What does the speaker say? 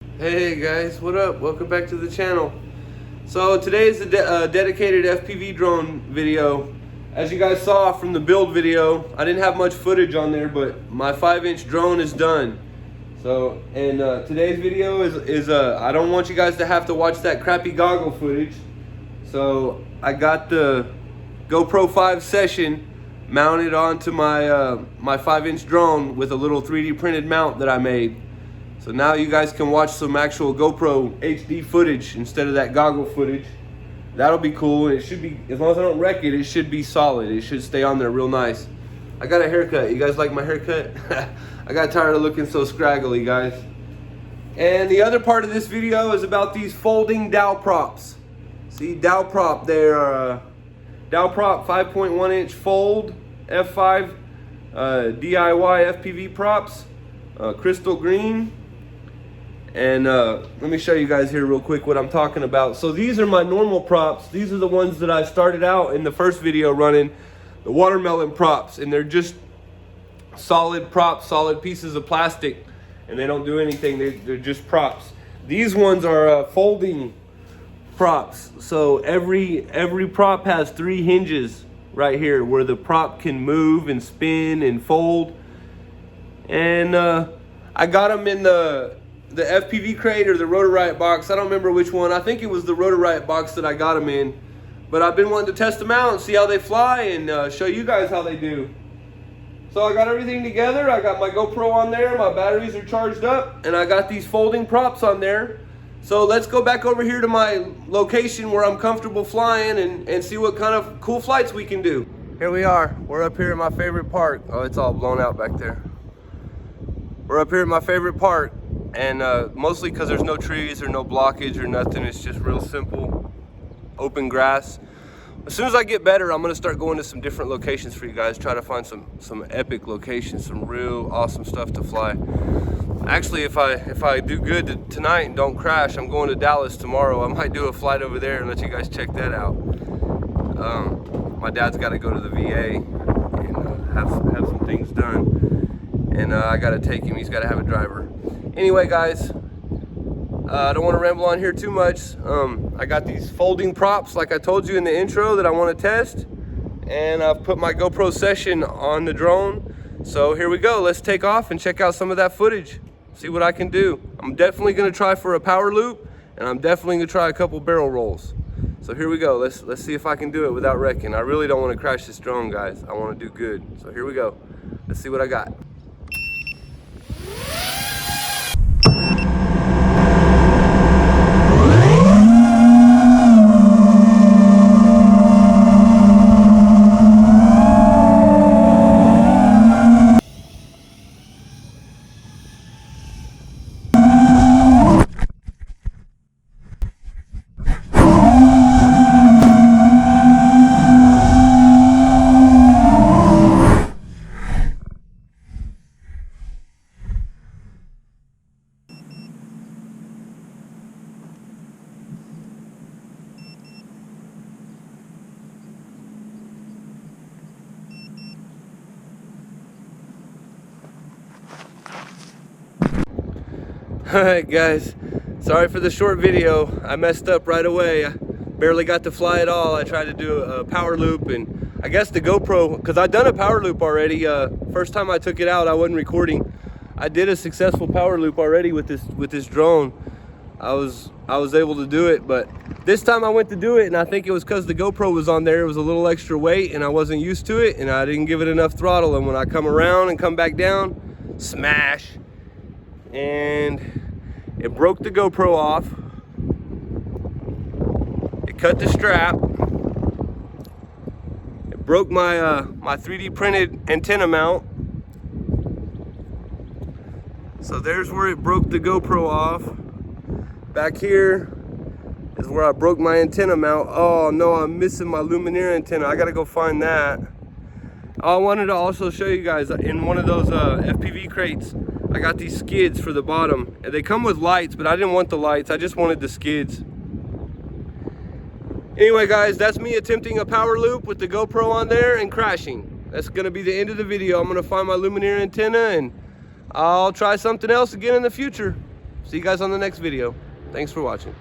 Hey guys, what up? Welcome back to the channel. So today is a dedicated FPV drone video. As you guys saw from the build video, I didn't have much footage on there, but my 5-inch drone is done. So, and today's video is I don't want you guys to have to watch that crappy goggle footage. So I got the GoPro5 session mounted onto my my 5-inch drone with a little 3D printed mount that I made. So now you guys can watch some actual GoPro HD footage instead of that goggle footage. That'll be cool. It should be, as long as I don't wreck it, it should be solid. It should stay on there real nice. I got a haircut. You guys like my haircut? I got tired of looking so scraggly, guys. And the other part of this video is about these folding Dalprops. See, Dalprop, they're Dalprop 5.1 inch fold F5 DIY FPV props, crystal green. And let me show you guys here real quick what I'm talking about. So these are my normal props. These are the ones that I started out in the first video running, the watermelon props, and they're just solid props, solid pieces of plastic, and they don't do anything. They're just props. These ones are folding props. So every prop has 3 hinges right here where the prop can move and spin and fold. And I got them in the FPV crate or the Rotor Riot box. I don't remember which one. I think it was the Rotor Riot box that I got them in. But I've been wanting to test them out and see how they fly and show you guys how they do. So I got everything together. I got my GoPro on there. My batteries are charged up. And I got these folding props on there. So let's go back over here to my location where I'm comfortable flying and see what kind of cool flights we can do. Here we are. We're up here in my favorite park. Oh, it's all blown out back there. We're up here in my favorite park. And mostly because there's no trees or no blockage or nothing. It's just real simple, open grass. As soon as I get better, I'm gonna start going to some different locations for you guys. Try to find some epic locations, some real awesome stuff to fly. Actually, if I do good tonight and don't crash, I'm going to Dallas tomorrow. I might do a flight over there and let you guys check that out. My dad's got to go to the VA and have some things done. And I got to take him. He's got to have a driver. Anyway, guys, I don't want to ramble on here too much. I got these folding props, like I told you in the intro, that I want to test. And I've put my GoPro session on the drone. So here we go. Let's take off and check out some of that footage. See what I can do. I'm definitely going to try for a power loop, and I'm definitely going to try a couple barrel rolls. So here we go. Let's see if I can do it without wrecking. I really don't want to crash this drone, guys. I want to do good. So here we go. Let's see what I got. Alright guys, sorry for the short video. I messed up right away. I barely got to fly at all. I tried to do a power loop, and I guess the GoPro, because I'd done a power loop already. First time I took it out, I wasn't recording. I did a successful power loop already with this drone. I was able to do it, but this time I went to do it, and I think it was because the GoPro was on there. It was a little extra weight, and I wasn't used to it, and I didn't give it enough throttle. And when I come around and come back down, smash. And it broke the GoPro off. It cut the strap. It broke my my 3D printed antenna mount. So there's where it broke the GoPro off. Back here is where I broke my antenna mount. Oh no, I'm missing my luminaire antenna. I gotta go find that. I wanted to also show you guys in one of those FPV crates. I got these skids for the bottom, and they come with lights, but I didn't want the lights. I just wanted the skids. Anyway, guys, that's me attempting a power loop with the GoPro on there and crashing. That's gonna be the end of the video. I'm gonna find my luminaire antenna, and I'll try something else again in the future. See you guys on the next video. Thanks for watching.